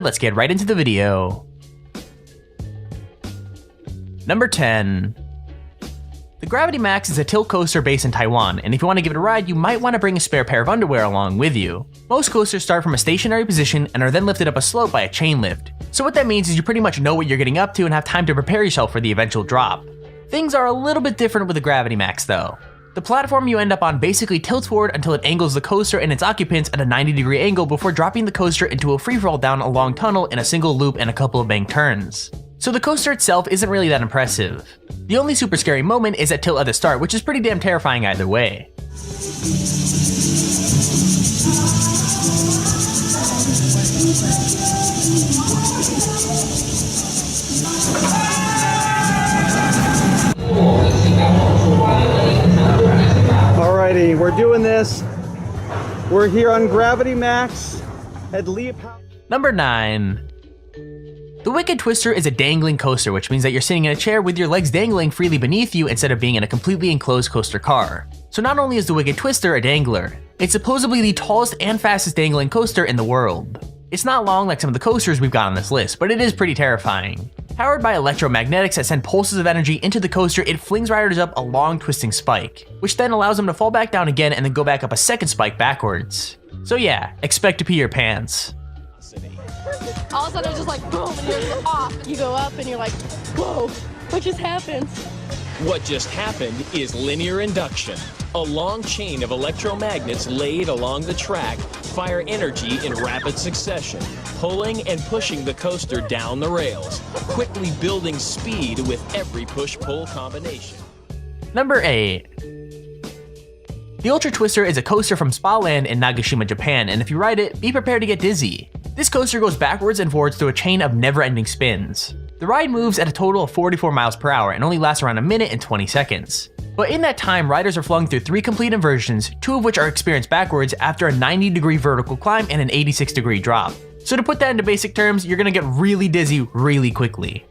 let's get right into the video. Number 10. The Gravity Max is a tilt coaster based in Taiwan, and if you want to give it a ride, you might want to bring a spare pair of underwear along with you. Most coasters start from a stationary position and are then lifted up a slope by a chain lift. So what that means is you pretty much know what you're getting up to and have time to prepare yourself for the eventual drop. Things are a little bit different with the Gravity Max though. The platform you end up on basically tilts forward until it angles the coaster and its occupants at a 90-degree angle before dropping the coaster into a freefall down a long tunnel in a single loop and a couple of banked turns. So the coaster itself isn't really that impressive. The only super scary moment is at tilt at the start, which is pretty damn terrifying either way. Alrighty, we're doing this. We're here on Gravity Max at Leap. Number 9. The Wicked Twister is a dangling coaster, which means that you're sitting in a chair with your legs dangling freely beneath you instead of being in a completely enclosed coaster car. So not only is the Wicked Twister a dangler, it's supposedly the tallest and fastest dangling coaster in the world. It's not long like some of the coasters we've got on this list, but it is pretty terrifying. Powered by electromagnetics that send pulses of energy into the coaster, it flings riders up a long twisting spike, which then allows them to fall back down again and then go back up a second spike backwards. So yeah, expect to pee your pants. All of a sudden it's just like boom and you're off. You go up and you're like, whoa, what just happened? What just happened is linear induction. A long chain of electromagnets laid along the track fire energy in rapid succession, pulling and pushing the coaster down the rails, quickly building speed with every push-pull combination. Number 8. The Ultra Twister is a coaster from Spa Land in Nagashima, Japan, and if you ride it, be prepared to get dizzy. This coaster goes backwards and forwards through a chain of never-ending spins. The ride moves at a total of 44 miles per hour and only lasts around a minute and 20 seconds. But in that time, riders are flung through 3 complete inversions, 2 of which are experienced backwards after a 90-degree vertical climb and an 86-degree drop. So to put that into basic terms, you're gonna get really dizzy really quickly.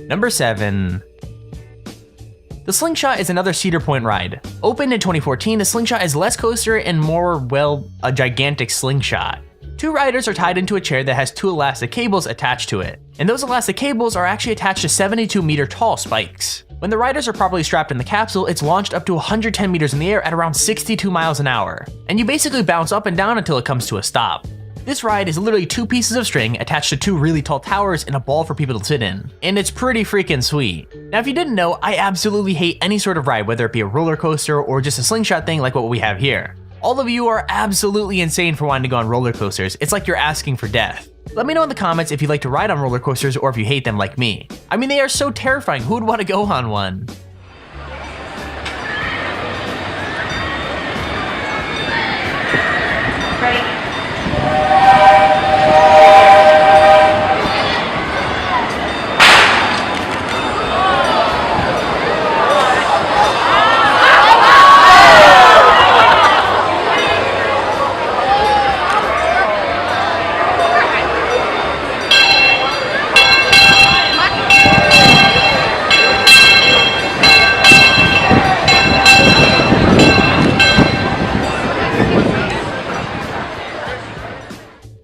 Number 7. The Slingshot is another Cedar Point ride. Opened in 2014, the Slingshot is less coaster and more, well, a gigantic slingshot. 2 riders are tied into a chair that has 2 elastic cables attached to it, and those elastic cables are actually attached to 72-meter tall spikes. When the riders are properly strapped in the capsule, it's launched up to 110 meters in the air at around 62 miles an hour, and you basically bounce up and down until it comes to a stop. This ride is literally 2 pieces of string attached to 2 really tall towers and a ball for people to sit in, and it's pretty freaking sweet. Now if you didn't know, I absolutely hate any sort of ride, whether it be a roller coaster or just a slingshot thing like what we have here. All of you are absolutely insane for wanting to go on roller coasters. It's like you're asking for death. Let me know in the comments if you like to ride on roller coasters or if you hate them like me. I mean, they are so terrifying, who would want to go on one? Ready?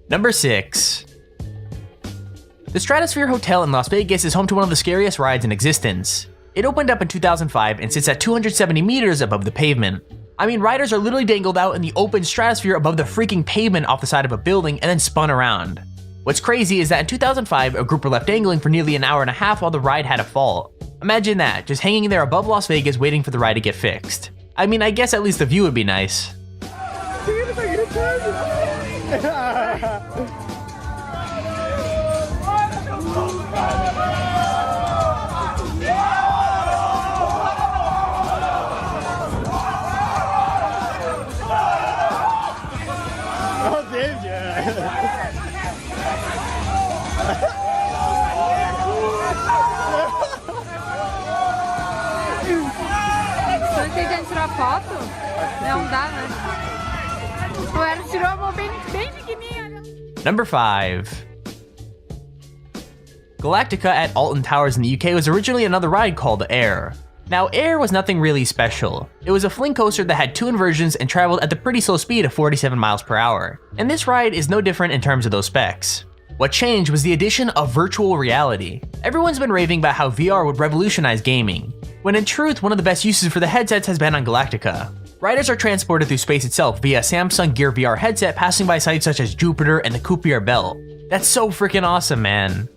Number 6. The Stratosphere Hotel in Las Vegas is home to one of the scariest rides in existence. It opened up in 2005 and sits at 270 meters above the pavement. I mean, riders are literally dangled out in the open stratosphere above the freaking pavement off the side of a building and then spun around. What's crazy is that in 2005, a group were left dangling for nearly an hour and a half while the ride had a fault. Imagine that, just hanging there above Las Vegas waiting for the ride to get fixed. I mean, I guess at least the view would be nice. Não entendi tirar foto? Não dá, né? O Eros tirou a mão bem pequenininha. Number 5. Galactica at Alton Towers in the UK was originally another ride called Air. Now, Air was nothing really special. It was a fling coaster that had 2 inversions and traveled at the pretty slow speed of 47 miles per hour. And this ride is no different in terms of those specs. What changed was the addition of virtual reality. Everyone's been raving about how VR would revolutionize gaming, when in truth, one of the best uses for the headsets has been on Galactica. Riders are transported through space itself via a Samsung Gear VR headset, passing by sites such as Jupiter and the Kuiper Belt. That's so freaking awesome, man.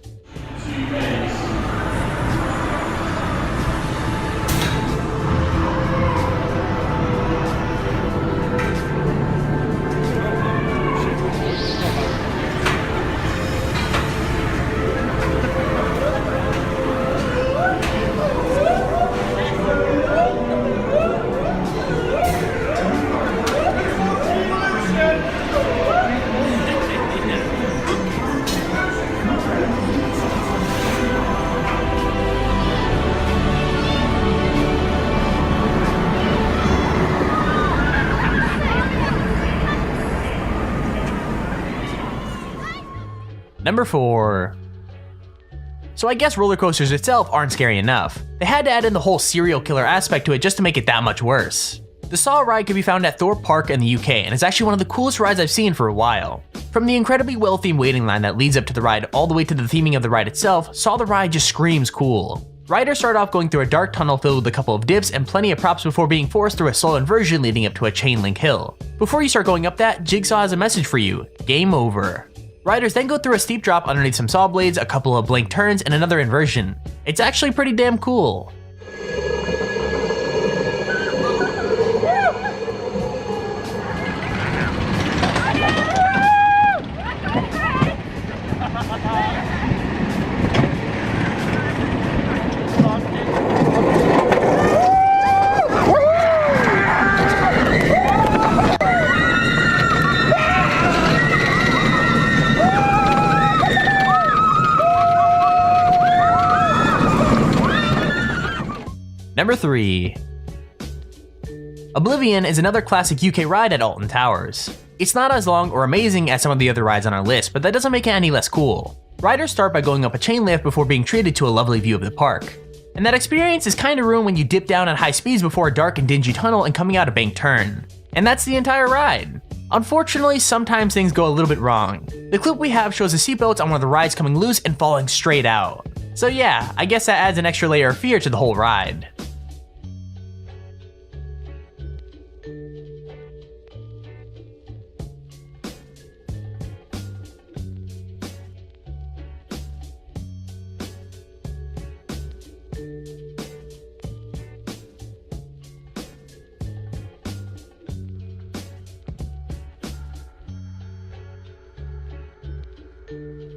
Number 4. So I guess roller coasters itself aren't scary enough. They had to add in the whole serial killer aspect to it just to make it that much worse. The Saw ride can be found at Thorpe Park in the UK and is actually one of the coolest rides I've seen for a while. From the incredibly well-themed waiting line that leads up to the ride all the way to the theming of the ride itself, Saw the ride just screams cool. Riders start off going through a dark tunnel filled with a couple of dips and plenty of props before being forced through a slow inversion leading up to a chain link hill. Before you start going up that, Jigsaw has a message for you: game over. Riders then go through a steep drop underneath some saw blades, a couple of blank turns, and another inversion. It's actually pretty damn cool. Number 3. Oblivion is another classic UK ride at Alton Towers. It's not as long or amazing as some of the other rides on our list, but that doesn't make it any less cool. Riders start by going up a chain lift before being treated to a lovely view of the park. And that experience is kinda ruined when you dip down at high speeds before a dark and dingy tunnel and coming out a banked turn. And that's the entire ride. Unfortunately, sometimes things go a little bit wrong. The clip we have shows the seatbelts on one of the rides coming loose and falling straight out. So yeah, I guess that adds an extra layer of fear to the whole ride.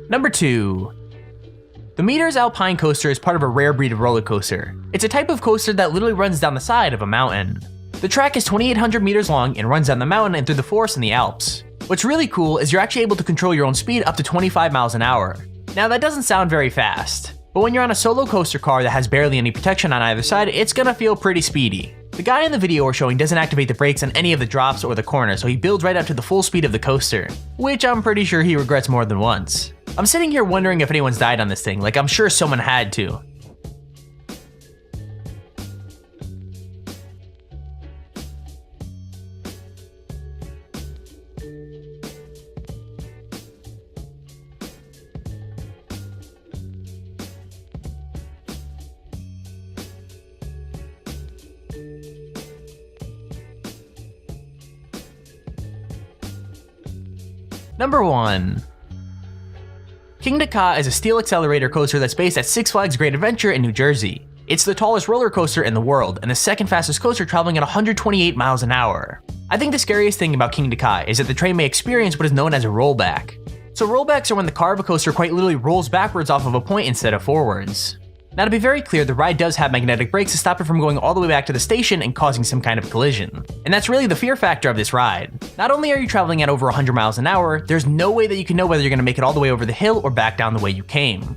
Number 2. The Meters Alpine Coaster is part of a rare breed of roller coaster. It's a type of coaster that literally runs down the side of a mountain. The track is 2,800 meters long and runs down the mountain and through the forest in the Alps. What's really cool is you're actually able to control your own speed up to 25 miles an hour. Now that doesn't sound very fast, but when you're on a solo coaster car that has barely any protection on either side, it's gonna feel pretty speedy. The guy in the video we're showing doesn't activate the brakes on any of the drops or the corners, so he builds right up to the full speed of the coaster, which I'm pretty sure he regrets more than once. I'm sitting here wondering if anyone's died on this thing, like I'm sure someone had to. Number 1. Kingda Ka is a steel accelerator coaster that's based at Six Flags Great Adventure in New Jersey. It's the tallest roller coaster in the world and the second fastest coaster, traveling at 128 miles an hour. I think the scariest thing about Kingda Ka is that the train may experience what is known as a rollback. So rollbacks are when the car of a coaster quite literally rolls backwards off of a point instead of forwards. Now to be very clear, the ride does have magnetic brakes to stop it from going all the way back to the station and causing some kind of collision. And that's really the fear factor of this ride. Not only are you traveling at over 100 miles an hour, there's no way that you can know whether you're going to make it all the way over the hill or back down the way you came.